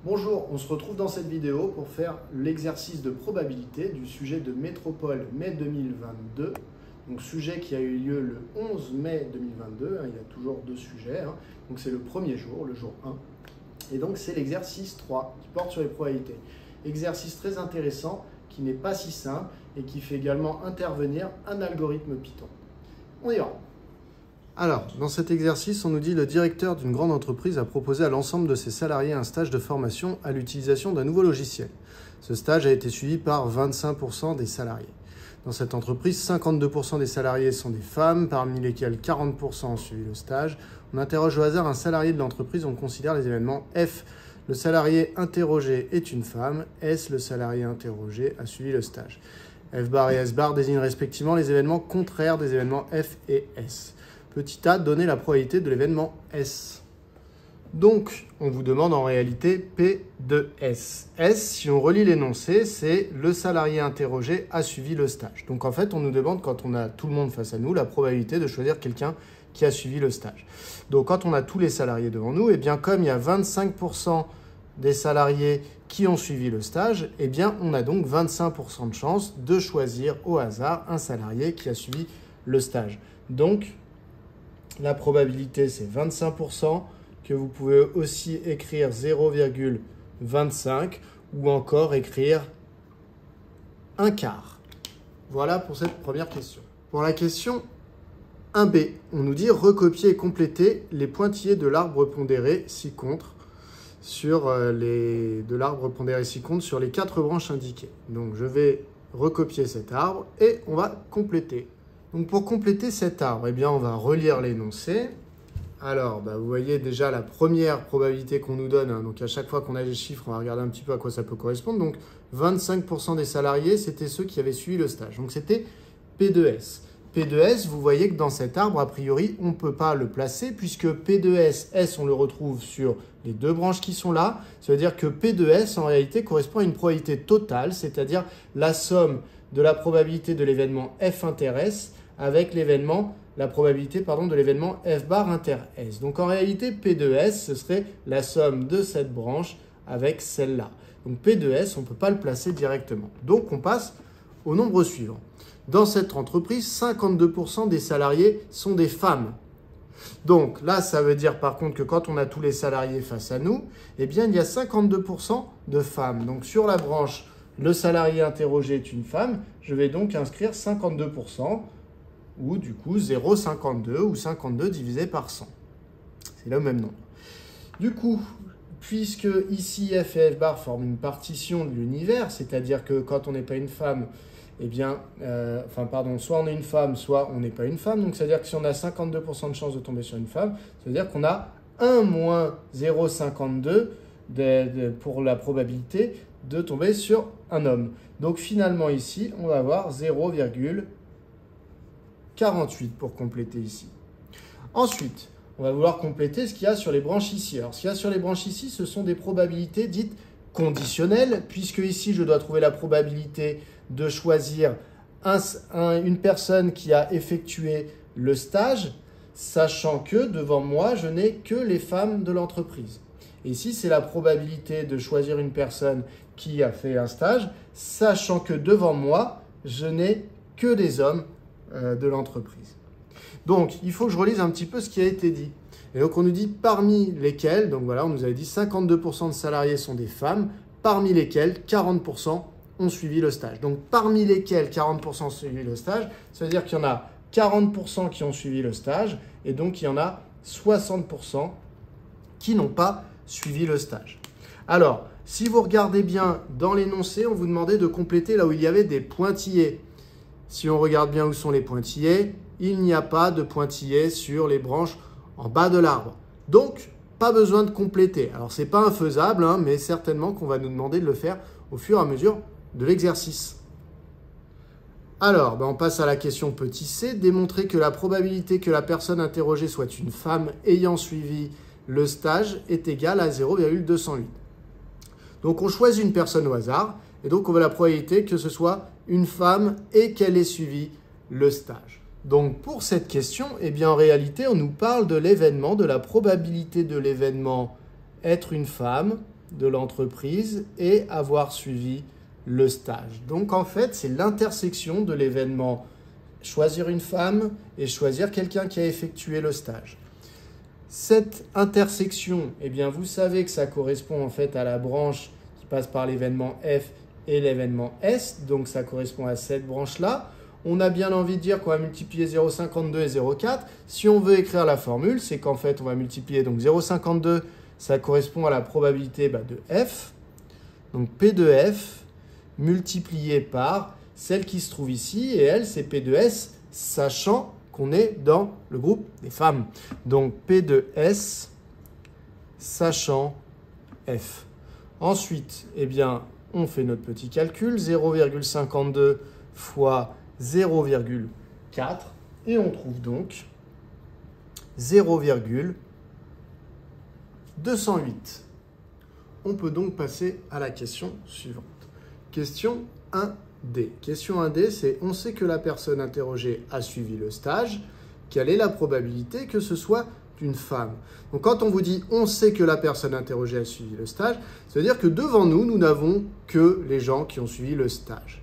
Bonjour, on se retrouve dans cette vidéo pour faire l'exercice de probabilité du sujet de métropole mai 2022. Donc sujet qui a eu lieu le 11 mai 2022, il y a toujours deux sujets, donc c'est le premier jour, le jour 1. Et donc c'est l'exercice 3 qui porte sur les probabilités. Exercice très intéressant qui n'est pas si simple et qui fait également intervenir un algorithme Python. On y va. Alors, dans cet exercice, on nous dit le directeur d'une grande entreprise a proposé à l'ensemble de ses salariés un stage de formation à l'utilisation d'un nouveau logiciel. Ce stage a été suivi par 25% des salariés. Dans cette entreprise, 52% des salariés sont des femmes, parmi lesquels 40% ont suivi le stage. On interroge au hasard un salarié de l'entreprise, on considère les événements F. Le salarié interrogé est une femme, S. Le salarié interrogé a suivi le stage. F bar et S bar désignent respectivement les événements contraires des événements F et S. Petit a, donner la probabilité de l'événement S. Donc, on vous demande en réalité P de S. S, si on relit l'énoncé, c'est le salarié interrogé a suivi le stage. Donc en fait, on nous demande, quand on a tout le monde face à nous, la probabilité de choisir quelqu'un qui a suivi le stage. Donc quand on a tous les salariés devant nous, et bien comme il y a 25% des salariés qui ont suivi le stage, et bien on a donc 25% de chance de choisir au hasard un salarié qui a suivi le stage. Donc, la probabilité, c'est 25%, que vous pouvez aussi écrire 0,25 ou encore écrire un quart. Voilà pour cette première question. Pour la question 1b, on nous dit recopier et compléter les pointillés de l'arbre pondéré ci-contre sur les 4 branches indiquées. Donc je vais recopier cet arbre et on va compléter. Donc pour compléter cet arbre, eh bien on va relire l'énoncé. Alors, vous voyez déjà la première probabilité qu'on nous donne. Donc à chaque fois qu'on a les chiffres, on va regarder un petit peu à quoi ça peut correspondre. Donc 25% des salariés, c'était ceux qui avaient suivi le stage. Donc c'était P de S. P de S, vous voyez que dans cet arbre, a priori, on ne peut pas le placer puisque P de S, S, on le retrouve sur les deux branches qui sont là. Ça veut dire que P de S, en réalité, correspond à une probabilité totale, c'est-à-dire la somme de la probabilité de l'événement F inter S avec la probabilité de l'événement F bar inter S. Donc en réalité, P de S, ce serait la somme de cette branche avec celle-là. Donc P de S, on ne peut pas le placer directement. Donc on passe au nombre suivant. Dans cette entreprise, 52% des salariés sont des femmes. Donc là, ça veut dire par contre que quand on a tous les salariés face à nous, eh bien il y a 52% de femmes. Donc sur la branche, le salarié interrogé est une femme, je vais donc inscrire 52%. Ou du coup 0,52 ou 52 divisé par 100. C'est le même nombre. Du coup, puisque ici F et F bar forment une partition de l'univers, c'est-à-dire que quand on n'est pas une femme, eh bien, soit on est une femme, soit on n'est pas une femme. Donc, c'est-à-dire que si on a 52% de chance de tomber sur une femme, ça veut dire qu'on a 1 moins 0,52 pour la probabilité de tomber sur un homme. Donc, finalement, ici, on va avoir 0,48 pour compléter ici. Ensuite, on va vouloir compléter ce qu'il y a sur les branches ici. Alors, ce qu'il y a sur les branches ici, ce sont des probabilités dites conditionnelles, puisque ici, je dois trouver la probabilité de choisir une personne qui a effectué le stage, sachant que devant moi, je n'ai que les femmes de l'entreprise. Et ici, c'est la probabilité de choisir une personne qui a fait un stage, sachant que devant moi, je n'ai que des hommes de l'entreprise. Donc, il faut que je relise un petit peu ce qui a été dit. Et donc, on nous dit parmi lesquels, donc voilà, on nous avait dit 52% de salariés sont des femmes, parmi lesquels 40% ont suivi le stage. Donc, parmi lesquels 40% ont suivi le stage, ça veut dire qu'il y en a 40% qui ont suivi le stage, et donc il y en a 60% qui n'ont pas suivi le stage. Alors, si vous regardez bien dans l'énoncé, on vous demandait de compléter là où il y avait des pointillés. Si on regarde bien où sont les pointillés, il n'y a pas de pointillés sur les branches en bas de l'arbre. Donc, pas besoin de compléter. Alors, ce n'est pas infaisable, mais certainement qu'on va nous demander de le faire au fur et à mesure de l'exercice. Alors, on passe à la question petit c. Démontrer que la probabilité que la personne interrogée soit une femme ayant suivi le stage est égale à 0,208. Donc, on choisit une personne au hasard. Et donc, on veut la probabilité que ce soit une femme et qu'elle ait suivi le stage. Donc, pour cette question, eh bien, en réalité, on nous parle de l'événement, de la probabilité de l'événement être une femme de l'entreprise et avoir suivi le stage. Donc en fait, c'est l'intersection de l'événement choisir une femme et choisir quelqu'un qui a effectué le stage. Cette intersection, eh bien, vous savez que ça correspond en fait à la branche qui passe par l'événement F et l'événement S, donc ça correspond à cette branche-là. On a bien envie de dire qu'on va multiplier 0,52 et 0,4. Si on veut écrire la formule, c'est qu'en fait, on va multiplier donc 0,52, ça correspond à la probabilité de F. Donc P de F multiplié par celle qui se trouve ici, et elle, c'est P de S, sachant qu'on est dans le groupe des femmes. Donc P de S, sachant F. Ensuite, eh bien, on fait notre petit calcul, 0,52 fois 0,4, et on trouve donc 0,208. On peut donc passer à la question suivante. Question 1D. Question 1D, c'est on sait que la personne interrogée a suivi le stage. Quelle est la probabilité que ce soit une femme? Donc quand on vous dit on sait que la personne interrogée a suivi le stage, ça veut dire que devant nous, nous n'avons que les gens qui ont suivi le stage.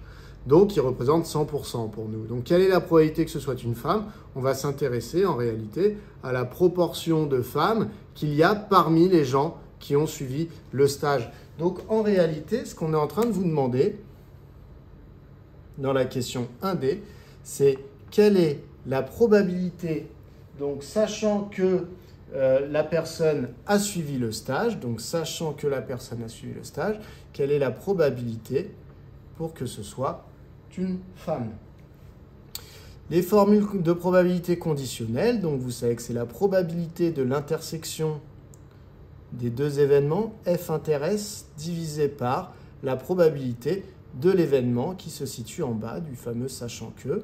Donc, ils représentent 100% pour nous. Donc, quelle est la probabilité que ce soit une femme? On va s'intéresser en réalité à la proportion de femmes qu'il y a parmi les gens qui ont suivi le stage. Donc, en réalité, ce qu'on est en train de vous demander dans la question 1D, c'est quelle est la probabilité, donc sachant que la personne a suivi le stage, donc sachant que la personne a suivi le stage, quelle est la probabilité pour que ce soit une femme. Les formules de probabilité conditionnelle, donc vous savez que c'est la probabilité de l'intersection des deux événements, F inter S, divisé par la probabilité de l'événement qui se situe en bas du fameux sachant que,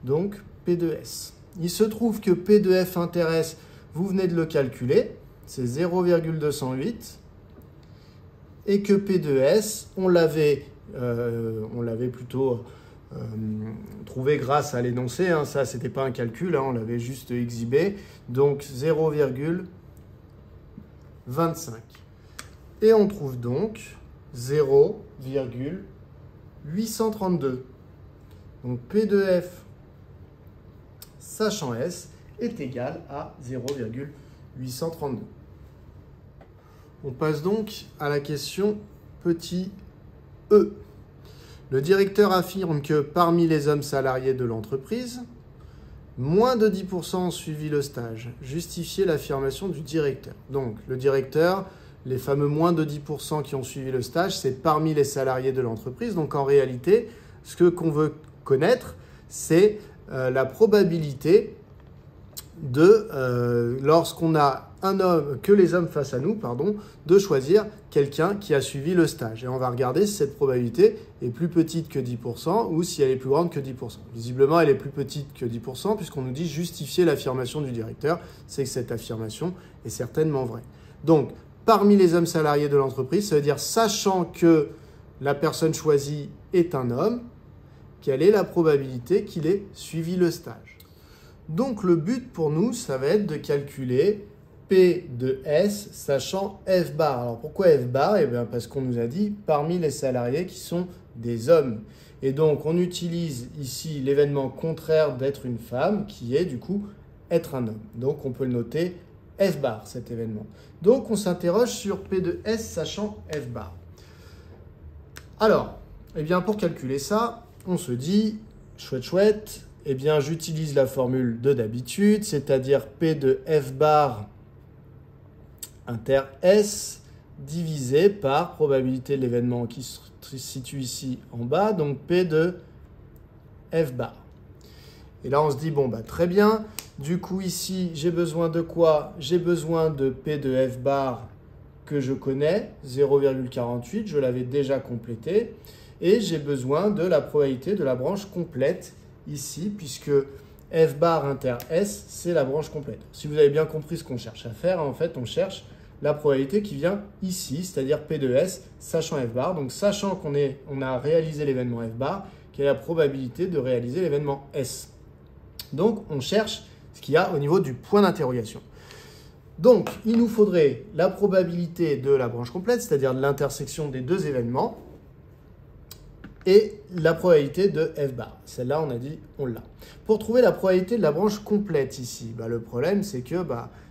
donc P de S. Il se trouve que P de F inter S, vous venez de le calculer, c'est 0,208, et que P de S, on l'avait plutôt trouvé grâce à l'énoncé, hein. Ça c'était pas un calcul, hein, on l'avait juste exhibé, donc 0,25. Et on trouve donc 0,832. Donc P de F sachant S est égal à 0,832. On passe donc à la question petit e. Le directeur affirme que parmi les hommes salariés de l'entreprise, moins de 10% ont suivi le stage. Justifiez l'affirmation du directeur. Donc, le directeur, les fameux moins de 10% qui ont suivi le stage, c'est parmi les salariés de l'entreprise. Donc, en réalité, ce qu'on veut connaître, c'est la probabilité de, lorsqu'on a un homme, que les hommes face à nous, de choisir quelqu'un qui a suivi le stage. Et on va regarder si cette probabilité est plus petite que 10% ou si elle est plus grande que 10%. Visiblement, elle est plus petite que 10% puisqu'on nous dit justifier l'affirmation du directeur. C'est que cette affirmation est certainement vraie. Donc, parmi les hommes salariés de l'entreprise, ça veut dire sachant que la personne choisie est un homme, quelle est la probabilité qu'il ait suivi le stage? Donc, le but pour nous, ça va être de calculer P de S, sachant F bar. Alors, pourquoi F bar? Eh bien, parce qu'on nous a dit parmi les salariés qui sont des hommes. Et donc, on utilise ici l'événement contraire d'être une femme, qui est du coup être un homme. Donc, on peut le noter F bar, cet événement. Donc, on s'interroge sur P de S, sachant F bar. Alors, eh bien, pour calculer ça, on se dit, chouette, eh bien, j'utilise la formule de d'habitude, c'est-à-dire P de F bar inter S divisé par probabilité de l'événement qui se situe ici en bas, donc P de F bar. Et là, on se dit, bon, très bien. Du coup, ici, j'ai besoin de quoi? J'ai besoin de P de F bar que je connais, 0,48, je l'avais déjà complété. Et j'ai besoin de la probabilité de la branche complète ici, puisque F bar inter S, c'est la branche complète. Si vous avez bien compris ce qu'on cherche à faire, en fait, on cherche la probabilité qui vient ici, c'est-à-dire P de S, sachant F bar. Donc, sachant qu'on a réalisé l'événement F bar, quelle est la probabilité de réaliser l'événement S? Donc, on cherche ce qu'il y a au niveau du point d'interrogation. Donc, il nous faudrait la probabilité de la branche complète, c'est-à-dire de l'intersection des deux événements, et la probabilité de f bar. Celle-là, on a dit, on l'a. Pour trouver la probabilité de la branche complète ici, le problème, c'est que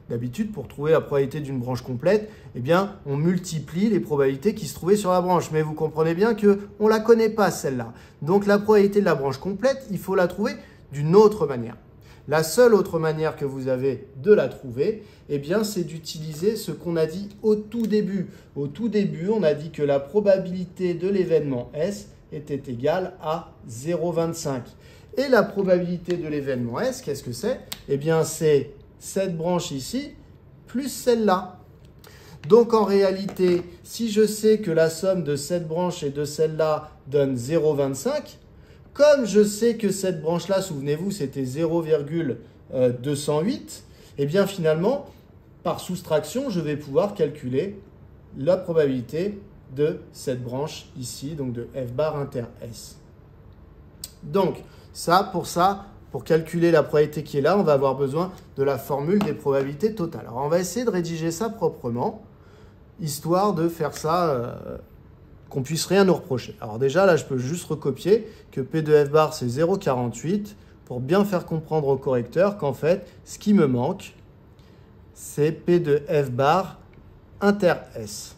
d'habitude, pour trouver la probabilité d'une branche complète, eh bien, on multiplie les probabilités qui se trouvaient sur la branche. Mais vous comprenez bien qu'on ne la connaît pas, celle-là. Donc, la probabilité de la branche complète, il faut la trouver d'une autre manière. La seule autre manière que vous avez de la trouver, eh bien, c'est d'utiliser ce qu'on a dit au tout début. Au tout début, on a dit que la probabilité de l'événement S était égale à 0,25. Et la probabilité de l'événement S, qu'est-ce que c'est? Eh bien, c'est cette branche ici plus celle-là. Donc, en réalité, si je sais que la somme de cette branche et de celle-là donne 0,25, comme je sais que cette branche-là, souvenez-vous, c'était 0,208, eh bien, finalement, par soustraction, je vais pouvoir calculer la probabilité de cette branche ici, donc de f bar inter S. Donc, pour calculer la probabilité qui est là, on va avoir besoin de la formule des probabilités totales. Alors, on va essayer de rédiger ça proprement, histoire de faire ça, qu'on puisse rien nous reprocher. Alors déjà, là, je peux juste recopier que P de f bar, c'est 0,48, pour bien faire comprendre au correcteur qu'en fait, ce qui me manque, c'est P de f bar inter S.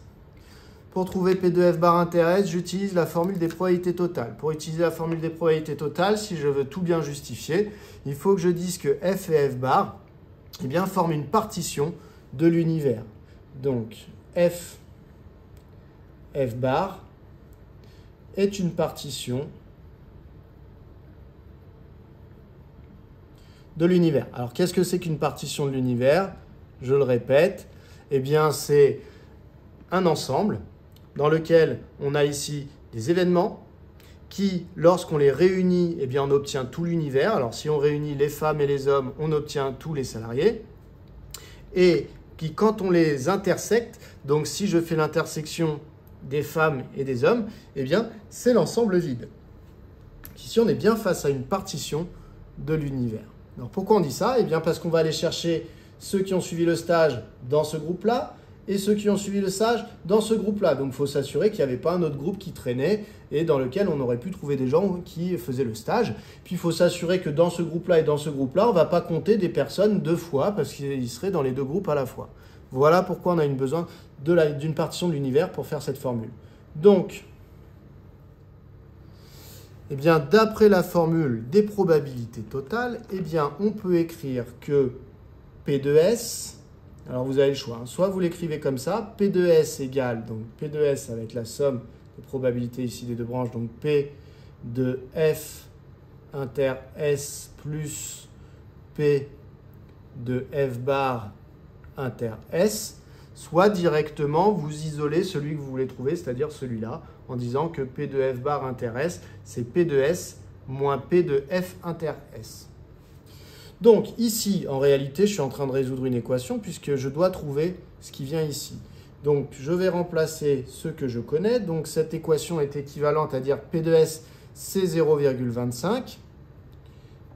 Pour trouver P de f bar inter S, j'utilise la formule des probabilités totales. Pour utiliser la formule des probabilités totales, si je veux tout bien justifier, il faut que je dise que f et f bar forment une partition de l'univers. Donc, f bar est une partition de l'univers. Alors, qu'est-ce que c'est qu'une partition de l'univers? Je le répète, eh bien, c'est un ensemble dans lequel on a ici des événements qui, lorsqu'on les réunit, eh bien, on obtient tout l'univers. Alors, si on réunit les femmes et les hommes, on obtient tous les salariés. Et qui, quand on les intersecte, donc si je fais l'intersection des femmes et des hommes, eh bien, c'est l'ensemble vide. Ici, on est bien face à une partition de l'univers. Alors, pourquoi on dit ça? Eh bien, parce qu'on va aller chercher ceux qui ont suivi le stage dans ce groupe-là et ceux qui ont suivi le stage dans ce groupe-là. Donc, il faut s'assurer qu'il n'y avait pas un autre groupe qui traînait et dans lequel on aurait pu trouver des gens qui faisaient le stage. Puis, il faut s'assurer que dans ce groupe-là et dans ce groupe-là, on ne va pas compter des personnes deux fois parce qu'ils seraient dans les deux groupes à la fois. Voilà pourquoi on a besoin d'une partition de l'univers pour faire cette formule. Donc, eh bien, d'après la formule des probabilités totales, eh bien, on peut écrire que P de S, alors vous avez le choix, soit vous l'écrivez comme ça, P de S égale, donc P de S avec la somme de probabilités ici des deux branches, donc P de F inter S plus P de F bar inter S, soit directement vous isolez celui que vous voulez trouver, c'est-à-dire celui-là, en disant que P de F bar inter S, c'est P de S moins P de F inter S. Donc ici, en réalité, je suis en train de résoudre une équation puisque je dois trouver ce qui vient ici. Donc je vais remplacer ce que je connais. Donc cette équation est équivalente à dire P de S, c'est 0,25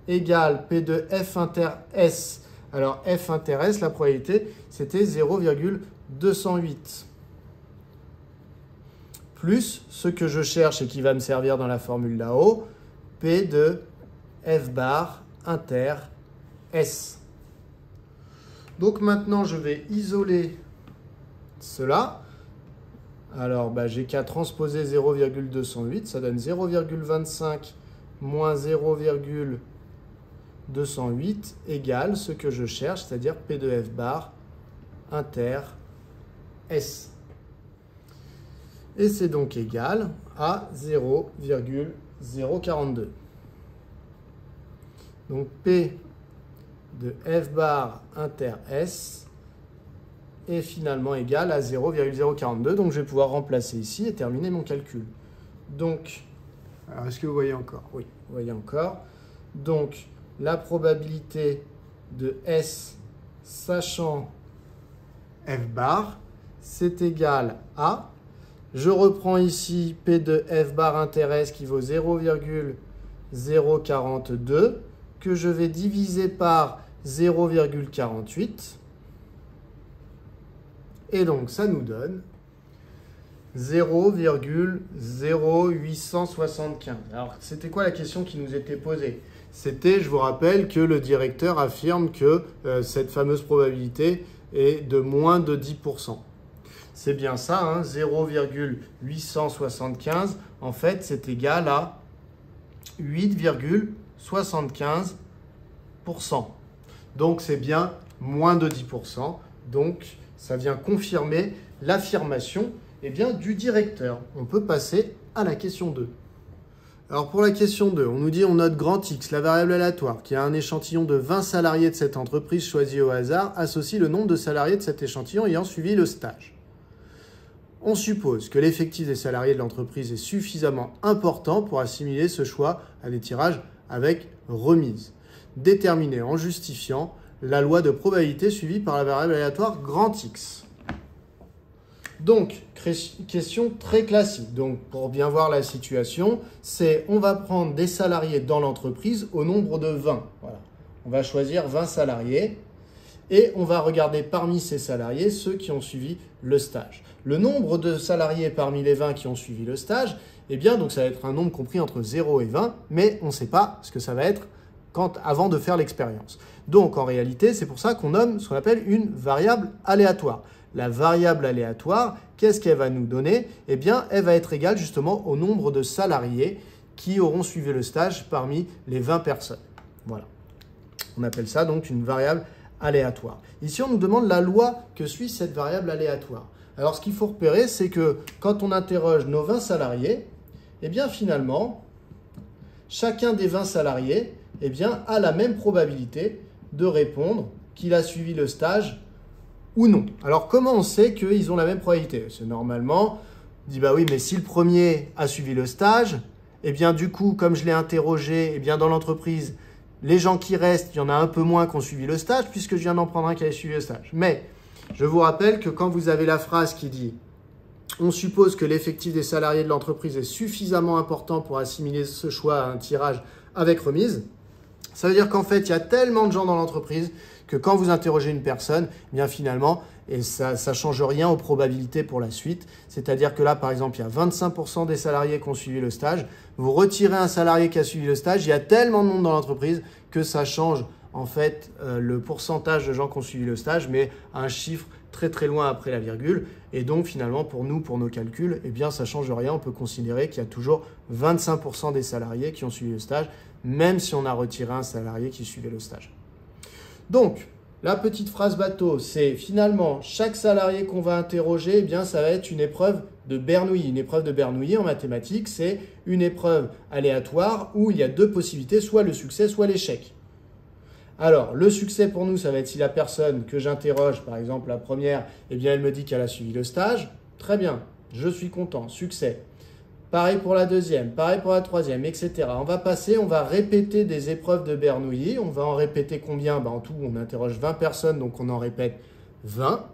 égale P de F inter S. Alors F inter S, la probabilité, c'était 0,208. Plus ce que je cherche et qui va me servir dans la formule là-haut, P de F bar inter S. Donc maintenant, je vais isoler cela. Alors, j'ai qu'à transposer 0,208. Ça donne 0,25 moins 0,208 égale ce que je cherche, c'est-à-dire P de F bar inter S. Et c'est donc égal à 0,042. Donc P de F bar inter S est finalement égal à 0,042. Donc je vais pouvoir remplacer ici et terminer mon calcul. Donc, alors est-ce que vous voyez encore? Oui, vous voyez encore. Donc la probabilité de S sachant F bar, c'est égal à, je reprends ici P de F bar inter S qui vaut 0,042 que je vais diviser par 0,48 Et donc, ça nous donne 0,0875. Alors, c'était quoi la question qui nous était posée? C'était, je vous rappelle, que le directeur affirme que cette fameuse probabilité est de moins de 10%. C'est bien ça, hein, 0,875, en fait, c'est égal à 8,75%. Donc, c'est bien moins de 10%. Donc, ça vient confirmer l'affirmation du directeur. On peut passer à la question 2. Alors, pour la question 2, on nous dit on note grand X, la variable aléatoire, qui a un échantillon de 20 salariés de cette entreprise choisie au hasard, associe le nombre de salariés de cet échantillon ayant suivi le stage. On suppose que l'effectif des salariés de l'entreprise est suffisamment important pour assimiler ce choix à des tirages avec remise, déterminé en justifiant la loi de probabilité suivie par la variable aléatoire grand X. Donc, question très classique. Donc, pour bien voir la situation, c'est on va prendre des salariés dans l'entreprise au nombre de 20. Voilà. On va choisir 20 salariés et on va regarder parmi ces salariés ceux qui ont suivi le stage. Le nombre de salariés parmi les 20 qui ont suivi le stage, donc ça va être un nombre compris entre 0 et 20, mais on ne sait pas ce que ça va être avant de faire l'expérience. Donc, en réalité, c'est pour ça qu'on nomme ce qu'on appelle une variable aléatoire. La variable aléatoire, qu'est-ce qu'elle va nous donner? Elle va être égale justement au nombre de salariés qui auront suivi le stage parmi les 20 personnes. Voilà. On appelle ça donc une variable aléatoire. Ici, on nous demande la loi que suit cette variable aléatoire. Alors, ce qu'il faut repérer, c'est que quand on interroge nos 20 salariés, finalement, chacun des 20 salariés a la même probabilité de répondre qu'il a suivi le stage ou non. Alors, comment on sait qu'ils ont la même probabilité? C'est normalement, on dit, bah oui, mais si le premier a suivi le stage, du coup, comme je l'ai interrogé, dans l'entreprise, les gens qui restent, il y en a un peu moins qui ont suivi le stage, puisque je viens d'en prendre un qui a suivi le stage. Mais, je vous rappelle que quand vous avez la phrase qui dit « On suppose que l'effectif des salariés de l'entreprise est suffisamment important pour assimiler ce choix à un tirage avec remise », ça veut dire qu'en fait, il y a tellement de gens dans l'entreprise que quand vous interrogez une personne, finalement, et ça ne change rien aux probabilités pour la suite. C'est-à-dire que là, par exemple, il y a 25% des salariés qui ont suivi le stage. Vous retirez un salarié qui a suivi le stage, il y a tellement de monde dans l'entreprise que ça change en fait le pourcentage de gens qui ont suivi le stage, mais à un chiffre très très loin après la virgule. Et donc finalement, pour nous, pour nos calculs, ça ne change rien. On peut considérer qu'il y a toujours 25% des salariés qui ont suivi le stage, même si on a retiré un salarié qui suivait le stage. Donc, la petite phrase bateau, c'est finalement chaque salarié qu'on va interroger, ça va être une épreuve de Bernoulli. Une épreuve de Bernoulli en mathématiques, c'est une épreuve aléatoire où il y a deux possibilités, soit le succès, soit l'échec. Alors, le succès pour nous, ça va être si la personne que j'interroge, par exemple la première, elle me dit qu'elle a suivi le stage. Très bien, je suis content, succès. Pareil pour la deuxième, pareil pour la troisième, etc. On va répéter des épreuves de Bernoulli. On va en répéter combien? En tout, on interroge 20 personnes, donc on en répète 20.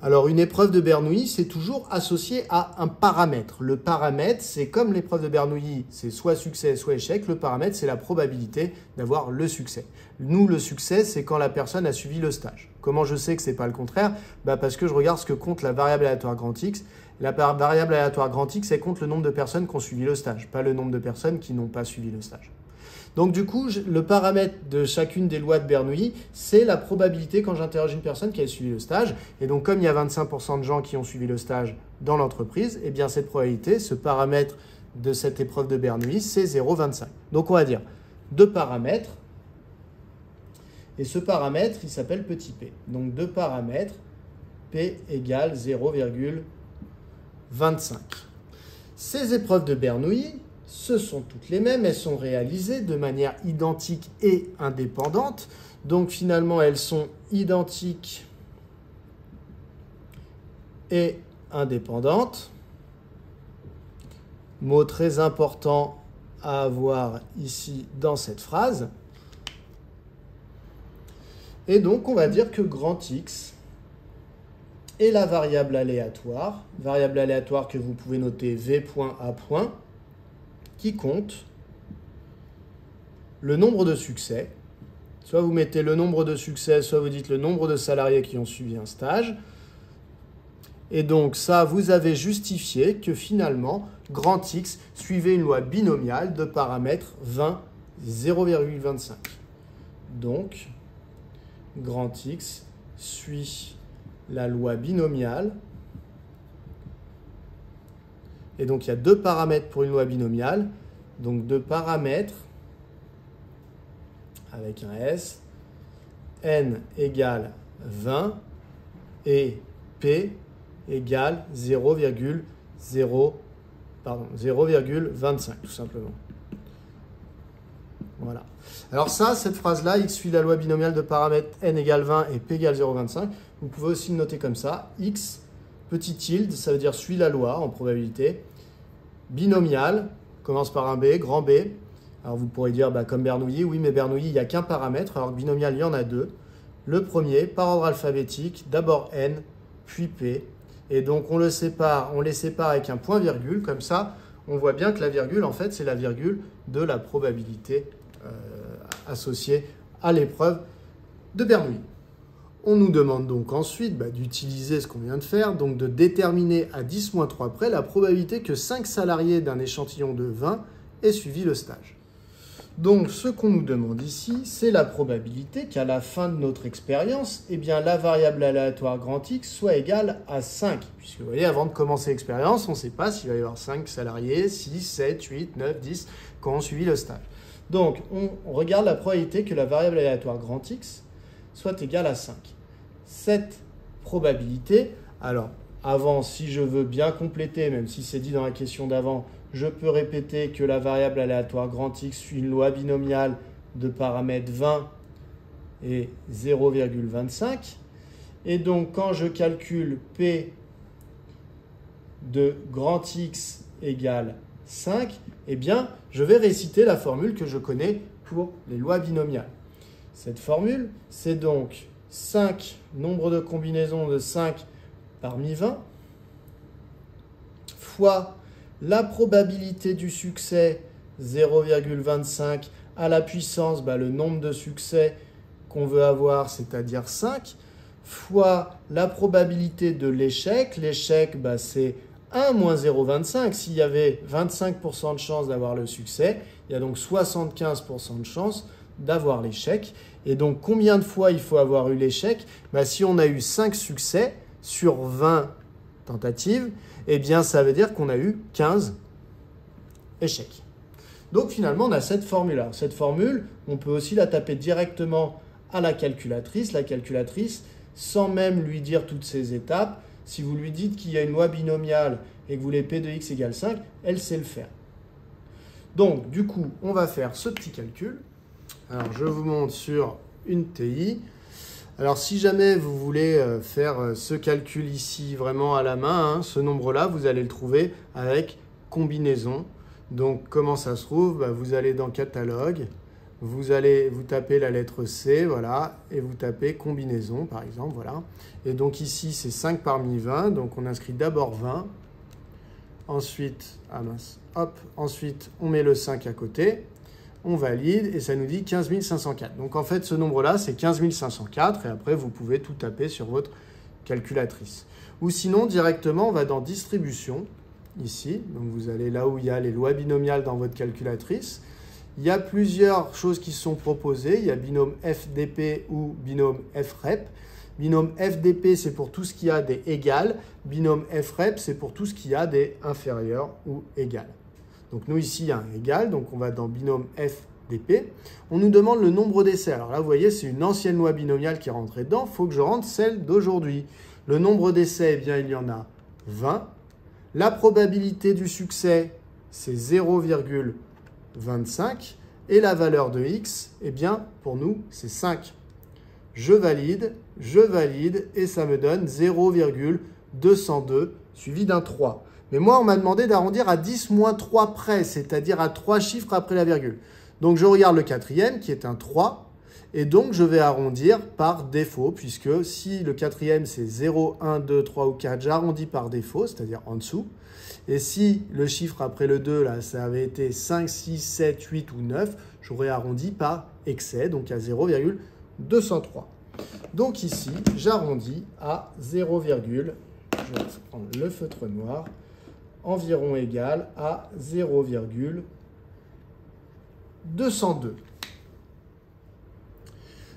Alors, une épreuve de Bernoulli, c'est toujours associé à un paramètre. Le paramètre, c'est comme l'épreuve de Bernoulli, c'est soit succès, soit échec. Le paramètre, c'est la probabilité d'avoir le succès. Nous, le succès, c'est quand la personne a suivi le stage. Comment je sais que ce n'est pas le contraire? Parce que je regarde ce que compte la variable aléatoire grand X. La variable aléatoire grand X, elle compte le nombre de personnes qui ont suivi le stage, pas le nombre de personnes qui n'ont pas suivi le stage. Donc du coup, le paramètre de chacune des lois de Bernoulli, c'est la probabilité quand j'interroge une personne qui a suivi le stage. Et donc comme il y a 25% de gens qui ont suivi le stage dans l'entreprise, cette probabilité, ce paramètre de cette épreuve de Bernoulli, c'est 0,25. Donc on va dire deux paramètres. Et ce paramètre, il s'appelle petit p. Donc deux paramètres, p égale 0,25. Ces épreuves de Bernoulli, ce sont toutes les mêmes, elles sont réalisées de manière identique et indépendante. Donc finalement, elles sont identiques et indépendantes. Mot très important à avoir ici dans cette phrase. Et donc, on va dire que grand X est la variable aléatoire que vous pouvez noter V.A. qui compte le nombre de succès. Soit vous mettez le nombre de succès, soit vous dites le nombre de salariés qui ont suivi un stage. Et donc ça, vous avez justifié que finalement, grand X suivait une loi binomiale de paramètres 20, 0,25. Donc, grand X suit la loi binomiale. Et donc, il y a deux paramètres pour une loi binomiale. Donc, deux paramètres avec un S. N égale 20 et P égale 0,25 tout simplement. Voilà. Alors ça, cette phrase-là, X suit la loi binomiale de paramètres N égale 20 et P égale 0,25. Vous pouvez aussi le noter comme ça. X, petit tilde, ça veut dire suit la loi en probabilité. Binomial, commence par un B, grand B. Alors vous pourrez dire, comme Bernoulli, oui, mais Bernoulli, il n'y a qu'un paramètre, alors que binomial, il y en a deux. Le premier, par ordre alphabétique, d'abord N, puis P. Et donc on les sépare avec un point-virgule, comme ça, on voit bien que la virgule, en fait, c'est la virgule de la probabilité associée à l'épreuve de Bernoulli. On nous demande donc ensuite d'utiliser ce qu'on vient de faire, donc de déterminer à 10-3 près la probabilité que 5 salariés d'un échantillon de 20 aient suivi le stage. Donc ce qu'on nous demande ici, c'est la probabilité qu'à la fin de notre expérience, la variable aléatoire grand X soit égale à 5. Puisque vous voyez, avant de commencer l'expérience, on ne sait pas s'il va y avoir 5 salariés, 6, 7, 8, 9, 10 qui ont suivi le stage. Donc on regarde la probabilité que la variable aléatoire grand X soit égale à 5. Cette probabilité, alors avant, si je veux bien compléter, même si c'est dit dans la question d'avant, je peux répéter que la variable aléatoire grand X suit une loi binomiale de paramètres 20 et 0,25. Et donc, quand je calcule P de grand X égale 5, je vais réciter la formule que je connais pour les lois binomiales. Cette formule, c'est donc 5, nombre de combinaisons de 5 parmi 20, fois la probabilité du succès, 0,25, à la puissance, le nombre de succès qu'on veut avoir, c'est-à-dire 5, fois la probabilité de l'échec. L'échec, c'est 1 moins 0,25. S'il y avait 25% de chance d'avoir le succès, il y a donc 75% de chance d'avoir l'échec. Et donc, combien de fois il faut avoir eu l'échec? Si on a eu 5 succès sur 20 tentatives, ça veut dire qu'on a eu 15 échecs. Donc, finalement, on a cette formule-là. Cette formule, on peut aussi la taper directement à la calculatrice. La calculatrice, sans même lui dire toutes ces étapes, si vous lui dites qu'il y a une loi binomiale et que vous voulez P de X égale 5, elle sait le faire. Donc, du coup, on va faire ce petit calcul. Alors, je vous montre sur une TI. Alors, si jamais vous voulez faire ce calcul ici vraiment à la main, ce nombre-là, vous allez le trouver avec combinaison. Donc, comment ça se trouve? Vous allez dans Catalogue, vous tapez la lettre C, voilà, et vous tapez combinaison, par exemple, voilà. Et donc ici, c'est 5 parmi 20, donc on inscrit d'abord 20. Ensuite, ensuite, on met le 5 à côté. On valide et ça nous dit 15 504. Donc en fait, ce nombre-là, c'est 15 504 et après, vous pouvez tout taper sur votre calculatrice. Ou sinon, directement, on va dans Distribution, ici. Donc vous allez là où il y a les lois binomiales dans votre calculatrice. Il y a plusieurs choses qui sont proposées. Il y a binôme FDP ou binôme FREP. Binôme FDP, c'est pour tout ce qui a des égales. Binôme FREP, c'est pour tout ce qui a des inférieurs ou égales. Donc nous ici, il y a un égal, donc on va dans binôme FDP. On nous demande le nombre d'essais. Alors là, vous voyez, c'est une ancienne loi binomiale qui est rentrée dedans. Il faut que je rentre celle d'aujourd'hui. Le nombre d'essais, il y en a 20. La probabilité du succès, c'est 0,25. Et la valeur de X, pour nous, c'est 5. Je valide, et ça me donne 0,202 suivi d'un 3. Mais moi, on m'a demandé d'arrondir à 10-3 près, c'est-à-dire à 3 chiffres après la virgule. Donc, je regarde le quatrième, qui est un 3, et donc je vais arrondir par défaut, puisque si le quatrième, c'est 0, 1, 2, 3 ou 4, j'arrondis par défaut, c'est-à-dire en dessous. Et si le chiffre après le 2, là, ça avait été 5, 6, 7, 8 ou 9, j'aurais arrondi par excès, donc à 0,203. Donc ici, j'arrondis à 0, je je vais prendre le feutre noir, environ égal à 0,202.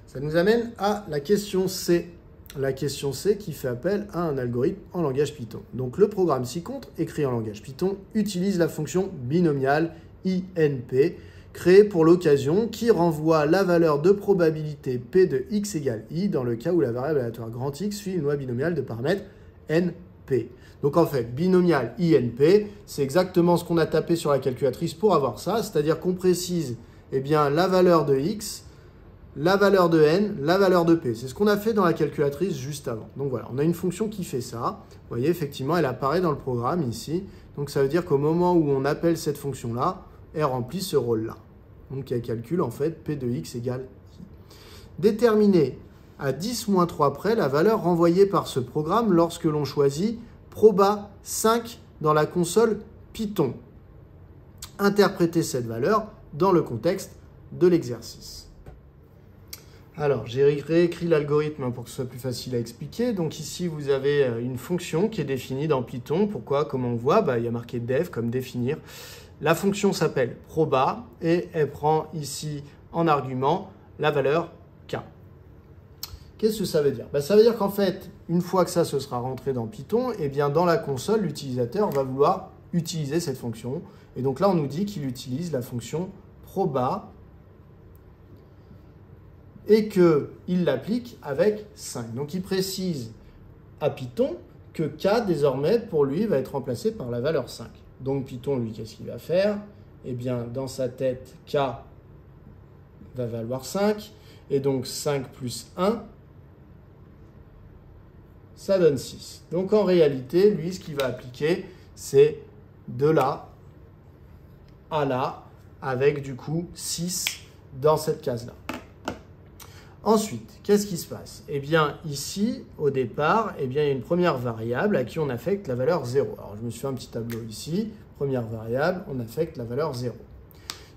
Ça nous amène à la question C. La question C qui fait appel à un algorithme en langage Python. Donc le programme ci-contre, écrit en langage Python, utilise la fonction binomiale INP, créée pour l'occasion, qui renvoie la valeur de probabilité P de x égale I dans le cas où la variable aléatoire grand X suit une loi binomiale de paramètres NP. Donc en fait, binomial INP, c'est exactement ce qu'on a tapé sur la calculatrice pour avoir ça, c'est-à-dire qu'on précise la valeur de X, la valeur de n, la valeur de p. C'est ce qu'on a fait dans la calculatrice juste avant. Donc voilà, on a une fonction qui fait ça. Vous voyez, effectivement, elle apparaît dans le programme ici. Donc ça veut dire qu'au moment où on appelle cette fonction-là, elle remplit ce rôle-là. Donc elle calcule en fait p de x égale i. Déterminer à 10-3 près la valeur renvoyée par ce programme lorsque l'on choisit proba 5 dans la console Python. Interpréter cette valeur dans le contexte de l'exercice. Alors, j'ai réécrit l'algorithme pour que ce soit plus facile à expliquer. Donc ici, vous avez une fonction qui est définie dans Python. Pourquoi? Comment on voit? Il y a marqué def comme définir. La fonction s'appelle proba et elle prend ici en argument la valeur k. Qu'est-ce que ça veut dire? Ça veut dire qu'en fait, une fois que ça se sera rentré dans Python, dans la console, l'utilisateur va vouloir utiliser cette fonction. Et donc là, on nous dit qu'il utilise la fonction proba et qu'il l'applique avec 5. Donc il précise à Python que k, désormais, pour lui, va être remplacé par la valeur 5. Donc Python, lui, qu'est-ce qu'il va faire? Dans sa tête, k va valoir 5. Et donc 5 plus 1, ça donne 6. Donc en réalité, lui, ce qu'il va appliquer, c'est de là à là, avec du coup 6 dans cette case-là. Ensuite, qu'est-ce qui se passe? Ici, au départ, il y a une première variable à qui on affecte la valeur 0. Alors, je me suis fait un petit tableau ici. Première variable, on affecte la valeur 0.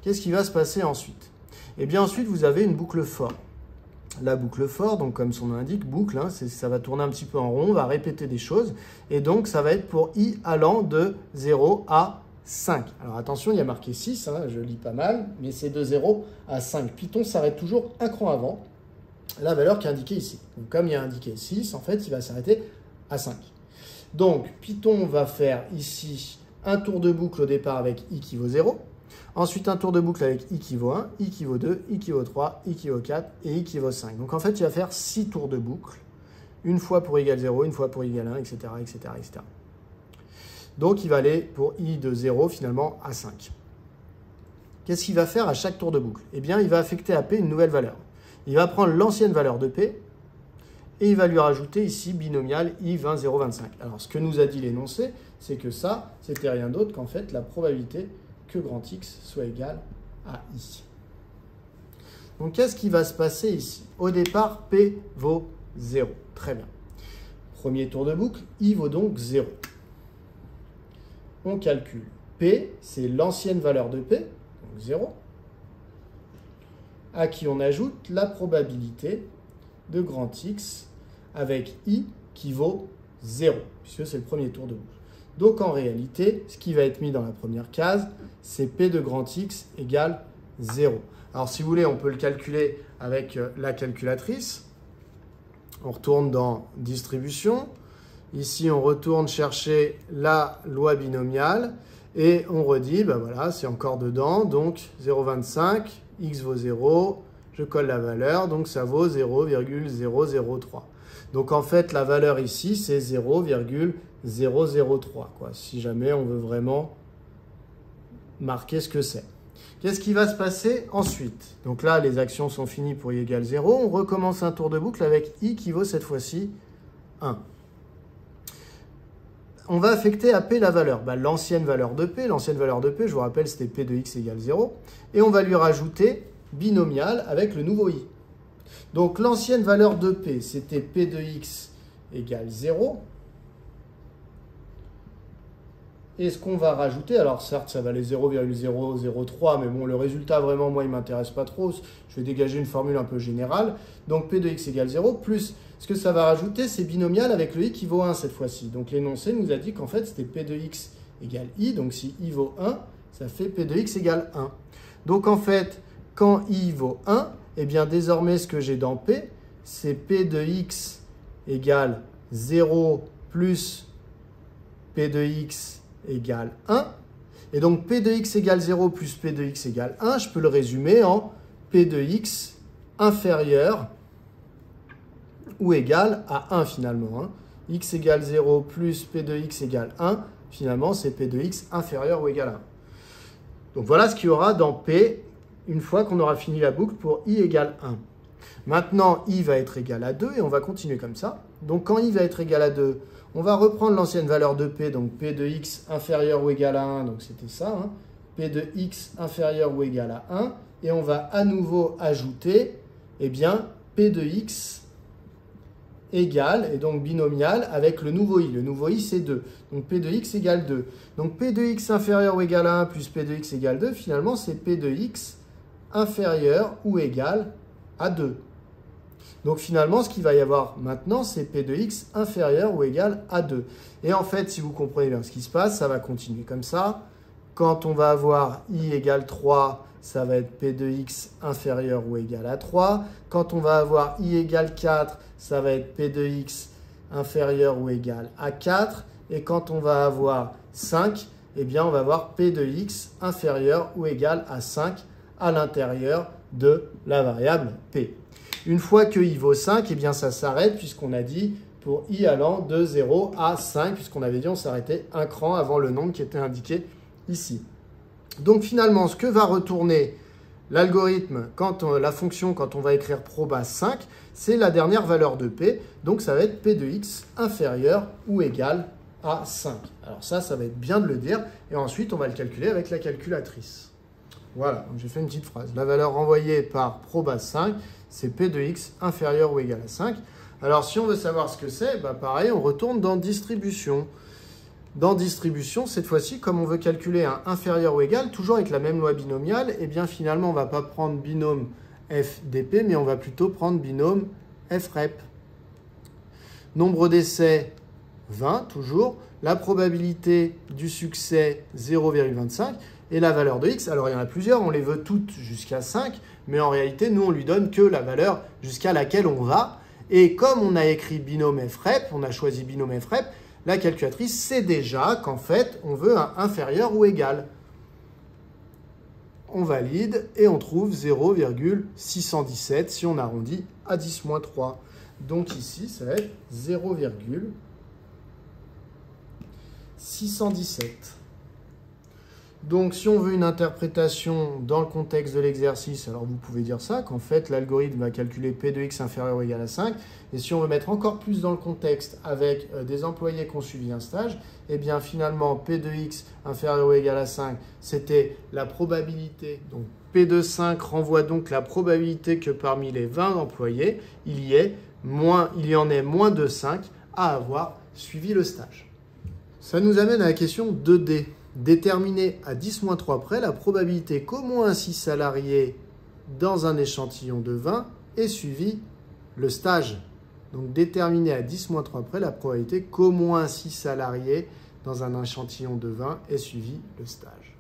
Qu'est-ce qui va se passer ensuite? Ensuite, vous avez une boucle for. La boucle for, donc comme son nom l'indique, boucle, ça va tourner un petit peu en rond, on va répéter des choses. Et donc, ça va être pour i allant de 0 à 5. Alors attention, il y a marqué 6, je lis pas mal, mais c'est de 0 à 5. Python s'arrête toujours un cran avant la valeur qui est indiquée ici. Donc, comme il y a indiqué 6, en fait, il va s'arrêter à 5. Donc, Python va faire ici un tour de boucle au départ avec i qui vaut 0. Ensuite, un tour de boucle avec i qui vaut 1, i qui vaut 2, i qui vaut 3, i qui vaut 4 et i qui vaut 5. Donc, en fait, il va faire 6 tours de boucle. Une fois pour égale 0, une fois pour égale 1, etc., etc., etc. Donc, il va aller pour i de 0, finalement, à 5. Qu'est-ce qu'il va faire à chaque tour de boucle? Il va affecter à P une nouvelle valeur. Il va prendre l'ancienne valeur de P et il va lui rajouter ici binomial I20, 0, 25. Alors, ce que nous a dit l'énoncé, c'est que ça, c'était rien d'autre qu'en fait la probabilité que grand X soit égal à I. Donc, qu'est-ce qui va se passer ici? Au départ, P vaut 0. Très bien. Premier tour de boucle, I vaut donc 0. On calcule. P, c'est l'ancienne valeur de P, donc 0. À qui on ajoute la probabilité de grand X avec I qui vaut 0, puisque c'est le premier tour de boucle. Donc en réalité, ce qui va être mis dans la première case, c'est P de grand X égale 0. Alors si vous voulez, on peut le calculer avec la calculatrice. On retourne dans distribution. Ici, on retourne chercher la loi binomiale et on redit, voilà, c'est encore dedans, donc 0,25. X vaut 0, je colle la valeur, donc ça vaut 0,003. Donc en fait, la valeur ici, c'est 0,003, si jamais on veut vraiment marquer ce que c'est. Qu'est-ce qui va se passer ensuite? Donc là, les actions sont finies pour i égale 0. On recommence un tour de boucle avec i qui vaut cette fois-ci 1. On va affecter à P la valeur, l'ancienne valeur de P. L'ancienne valeur de P, je vous rappelle, c'était P de X égale 0. Et on va lui rajouter binomial avec le nouveau I. Donc l'ancienne valeur de P, c'était P de X égale 0. Et ce qu'on va rajouter, alors certes, ça va aller 0,003, mais bon, le résultat, vraiment, moi, il ne m'intéresse pas trop. Je vais dégager une formule un peu générale. Donc, P de x égale 0, plus ce que ça va rajouter, c'est binomial avec le i qui vaut 1 cette fois-ci. Donc, l'énoncé nous a dit qu'en fait, c'était P de x égale i. Donc, si i vaut 1, ça fait P de x égale 1. Donc, en fait, quand i vaut 1, eh bien, désormais, ce que j'ai dans P, c'est P de x égale 0 plus P de x égale 1. Et donc, P de x égale 0 plus P de x égale 1, je peux le résumer en P de x inférieur ou égal à 1 finalement. Hein. X égale 0 plus P de x égale 1, finalement, c'est P de x inférieur ou égal à 1. Donc, voilà ce qu'il y aura dans P une fois qu'on aura fini la boucle pour i égale 1. Maintenant, i va être égal à 2 et on va continuer comme ça. Donc, quand i va être égal à 2, on va reprendre l'ancienne valeur de P, donc P de x inférieur ou égal à 1, donc c'était ça, hein, P de x inférieur ou égal à 1, et on va à nouveau ajouter, eh bien, P de x égale, et donc binomial, avec le nouveau i. Le nouveau i, c'est 2. Donc, P de x égale 2. Donc, P de x inférieur ou égal à 1 plus P de x égale 2, finalement, c'est P de x inférieur ou égal à 2. Donc finalement, ce qu'il va y avoir maintenant, c'est P de x inférieur ou égal à 2. Et en fait, si vous comprenez bien ce qui se passe, ça va continuer comme ça. Quand on va avoir i égale 3, ça va être P de x inférieur ou égal à 3. Quand on va avoir i égale 4, ça va être P de x inférieur ou égal à 4. Et quand on va avoir 5, eh bien, on va avoir P de x inférieur ou égal à 5 à l'intérieur de la variable P. Une fois que i vaut 5, eh bien ça s'arrête puisqu'on a dit pour i allant de 0 à 5, puisqu'on avait dit on s'arrêtait un cran avant le nombre qui était indiqué ici. Donc finalement, ce que va retourner l'algorithme, la fonction, quand on va écrire proba 5, c'est la dernière valeur de P. Donc ça va être P de x inférieur ou égal à 5. Alors ça va être bien de le dire. Et ensuite, on va le calculer avec la calculatrice. Voilà, j'ai fait une petite phrase. La valeur renvoyée par proba 5, c'est P de x inférieur ou égal à 5. Alors, si on veut savoir ce que c'est, bah pareil, on retourne dans distribution. Dans distribution, cette fois-ci, comme on veut calculer un inférieur ou égal, toujours avec la même loi binomiale, eh bien finalement, on ne va pas prendre binôme f dp, mais on va plutôt prendre binôme f rep. Nombre d'essais, 20, toujours. La probabilité du succès, 0,25. Et la valeur de x, alors il y en a plusieurs, on les veut toutes jusqu'à 5, mais en réalité, nous, on lui donne que la valeur jusqu'à laquelle on va. Et comme on a écrit binôme frep, on a choisi binôme frep, la calculatrice sait déjà qu'en fait, on veut un inférieur ou égal. On valide et on trouve 0,617 si on arrondit à 10-3. Donc ici, ça va être 0,617. Donc, si on veut une interprétation dans le contexte de l'exercice, alors vous pouvez dire ça, qu'en fait, l'algorithme va calculer P de x inférieur ou égal à 5. Et si on veut mettre encore plus dans le contexte avec des employés qui ont suivi un stage, eh bien, finalement, P de x inférieur ou égal à 5, c'était la probabilité. Donc, P de 5 renvoie donc la probabilité que parmi les 20 employés, il y en ait moins de 5 à avoir suivi le stage. Ça nous amène à la question 2D. Déterminer à 10-3 près la probabilité qu'au moins 6 salariés dans un échantillon de 20 aient suivi le stage. Donc, déterminer à 10-3 près la probabilité qu'au moins 6 salariés dans un échantillon de 20 aient suivi le stage.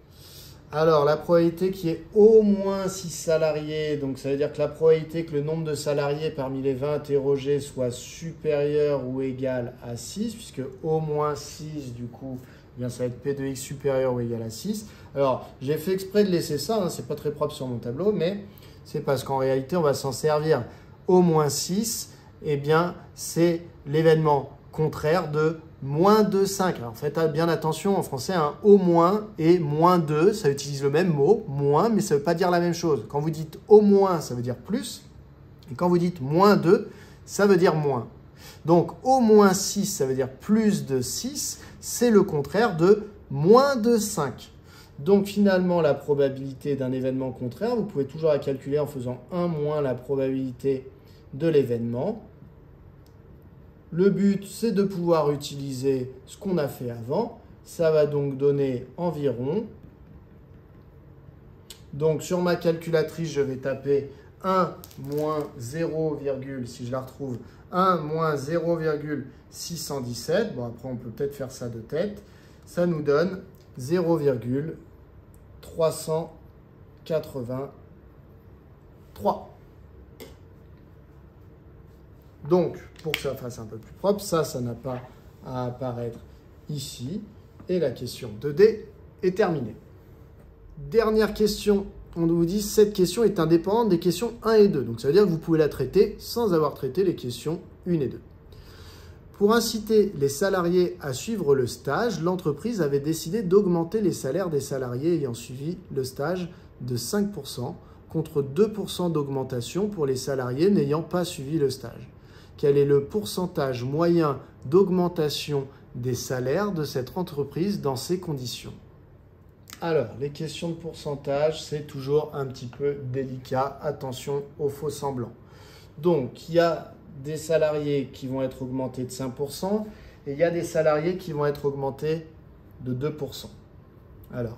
Alors, la probabilité qu'il y ait au moins 6 salariés, donc ça veut dire que la probabilité que le nombre de salariés parmi les 20 interrogés soit supérieur ou égal à 6, puisque au moins 6, du coup, eh bien, ça va être P de x supérieur ou égal à 6. Alors, j'ai fait exprès de laisser ça, hein, c'est pas très propre sur mon tableau, mais c'est parce qu'en réalité, on va s'en servir au moins 6. Eh bien, c'est l'événement contraire de moins 2, 5. Alors, faites bien attention, en français, un au moins et moins 2, ça utilise le même mot, moins, mais ça ne veut pas dire la même chose. Quand vous dites au moins, ça veut dire plus, et quand vous dites moins 2, ça veut dire moins. Donc, au moins 6, ça veut dire plus de 6, c'est le contraire de moins de 5. Donc, finalement, la probabilité d'un événement contraire, vous pouvez toujours la calculer en faisant 1 moins la probabilité de l'événement. Le but, c'est de pouvoir utiliser ce qu'on a fait avant, Ça va donc donner environ. Donc sur ma calculatrice, je vais taper 1 moins 0, si je la retrouve, 1 moins 0,617. Bon, après, on peut peut-être faire ça de tête. Ça nous donne 0,383. Donc, pour que ça fasse un peu plus propre, ça n'a pas à apparaître ici. Et la question 2D est terminée. Dernière question. On vous dit cette question est indépendante des questions 1 et 2. Donc, ça veut dire que vous pouvez la traiter sans avoir traité les questions 1 et 2. Pour inciter les salariés à suivre le stage, l'entreprise avait décidé d'augmenter les salaires des salariés ayant suivi le stage de 5% contre 2% d'augmentation pour les salariés n'ayant pas suivi le stage. Quel est le pourcentage moyen d'augmentation des salaires de cette entreprise dans ces conditions? Alors, les questions de pourcentage, c'est toujours un petit peu délicat. Attention aux faux semblants. Donc, il y a des salariés qui vont être augmentés de 5% et il y a des salariés qui vont être augmentés de 2%. Alors,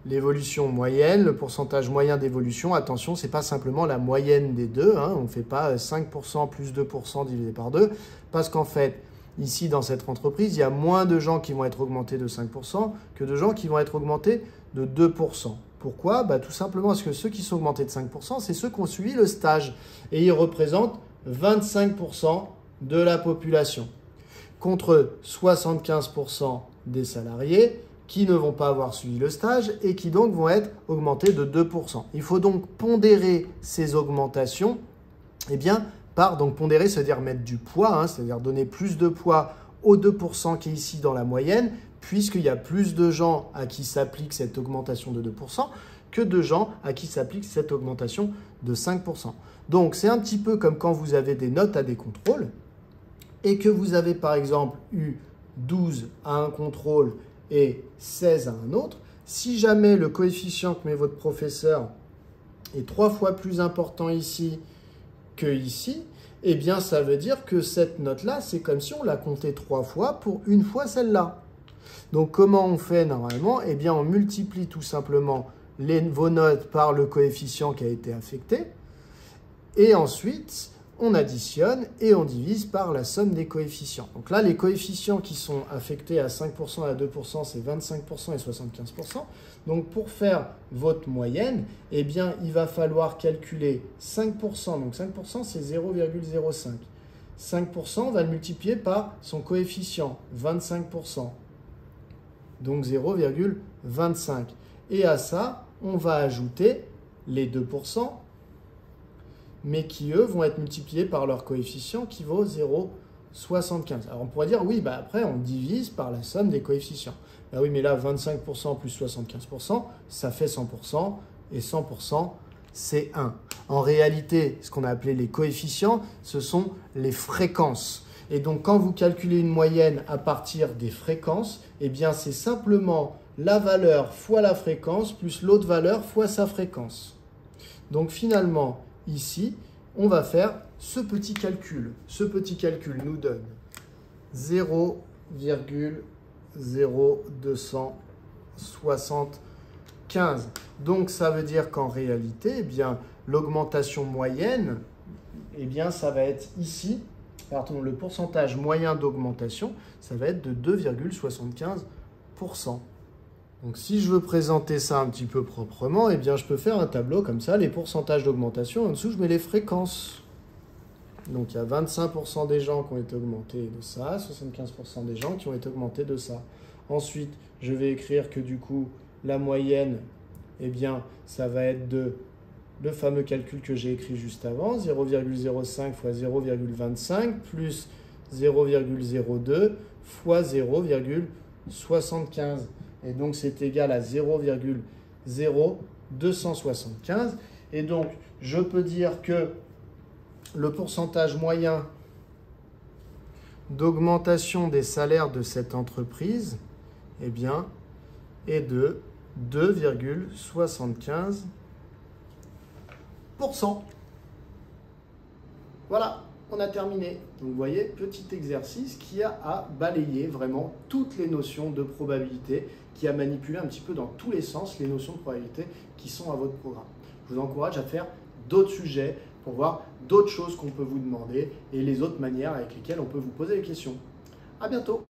l'évolution moyenne, le pourcentage moyen d'évolution, attention, ce n'est pas simplement la moyenne des deux. On ne fait pas 5% plus 2% divisé par 2 parce qu'en fait, ici, dans cette entreprise, il y a moins de gens qui vont être augmentés de 5% que de gens qui vont être augmentés de 2%. Pourquoi? Tout simplement parce que ceux qui sont augmentés de 5%, c'est ceux qui ont suivi le stage. Et ils représentent 25% de la population. Contre 75% des salariés qui ne vont pas avoir suivi le stage et qui donc vont être augmentés de 2%. Il faut donc pondérer ces augmentations donc pondérer, c'est-à-dire mettre du poids, c'est-à-dire donner plus de poids aux 2% qui est ici dans la moyenne, puisqu'il y a plus de gens à qui s'applique cette augmentation de 2% que de gens à qui s'applique cette augmentation de 5%. Donc, c'est un petit peu comme quand vous avez des notes à des contrôles et que vous avez par exemple eu 12 à un contrôle et 16 à un autre. Si jamais le coefficient que met votre professeur est 3 fois plus important ici que ici, eh bien, ça veut dire que cette note-là, c'est comme si on l'a comptée 3 fois pour une fois celle-là. Donc, comment on fait normalement? Eh bien, on multiplie tout simplement vos notes par le coefficient qui a été affecté. Et ensuite, on additionne et on divise par la somme des coefficients. Donc là, les coefficients qui sont affectés à 5% et à 2%, c'est 25% et 75%. Donc, pour faire votre moyenne, eh bien, il va falloir calculer 5%. Donc, 5%, c'est 0,05. 5%, on va le multiplier par son coefficient, 25%. Donc, 0,25. Et à ça, on va ajouter les 2%, mais qui, eux, vont être multipliés par leur coefficient qui vaut 0,75. Alors, on pourrait dire, oui, après, on divise par la somme des coefficients. Oui, mais là, 25% plus 75%, ça fait 100%, et 100%, c'est 1. En réalité, ce qu'on a appelé les coefficients, ce sont les fréquences. Et donc, quand vous calculez une moyenne à partir des fréquences, eh bien, c'est simplement la valeur fois la fréquence plus l'autre valeur fois sa fréquence. Donc, finalement, ici, on va faire ce petit calcul. Ce petit calcul nous donne 0,0275. Donc, ça veut dire qu'en réalité, eh bien, l'augmentation moyenne, eh bien, ça va être ici, pardon, le pourcentage moyen d'augmentation, ça va être de 2,75%. Donc, si je veux présenter ça un petit peu proprement, eh bien, je peux faire un tableau comme ça, les pourcentages d'augmentation. En dessous, je mets les fréquences. Donc, il y a 25% des gens qui ont été augmentés de ça, 75% des gens qui ont été augmentés de ça. Ensuite, je vais écrire que du coup, la moyenne, eh bien, ça va être de le fameux calcul que j'ai écrit juste avant, 0,05 fois 0,25 plus 0,02 fois 0,75. Et donc, c'est égal à 0,0275. Et donc, je peux dire que le pourcentage moyen d'augmentation des salaires de cette entreprise, eh bien, est de 2,75%. Voilà, on a terminé. Donc vous voyez, petit exercice qui a à balayer vraiment toutes les notions de probabilité, qui a manipulé un petit peu dans tous les sens les notions de probabilité qui sont à votre programme. Je vous encourage à faire d'autres sujets pour voir d'autres choses qu'on peut vous demander et les autres manières avec lesquelles on peut vous poser des questions. À bientôt!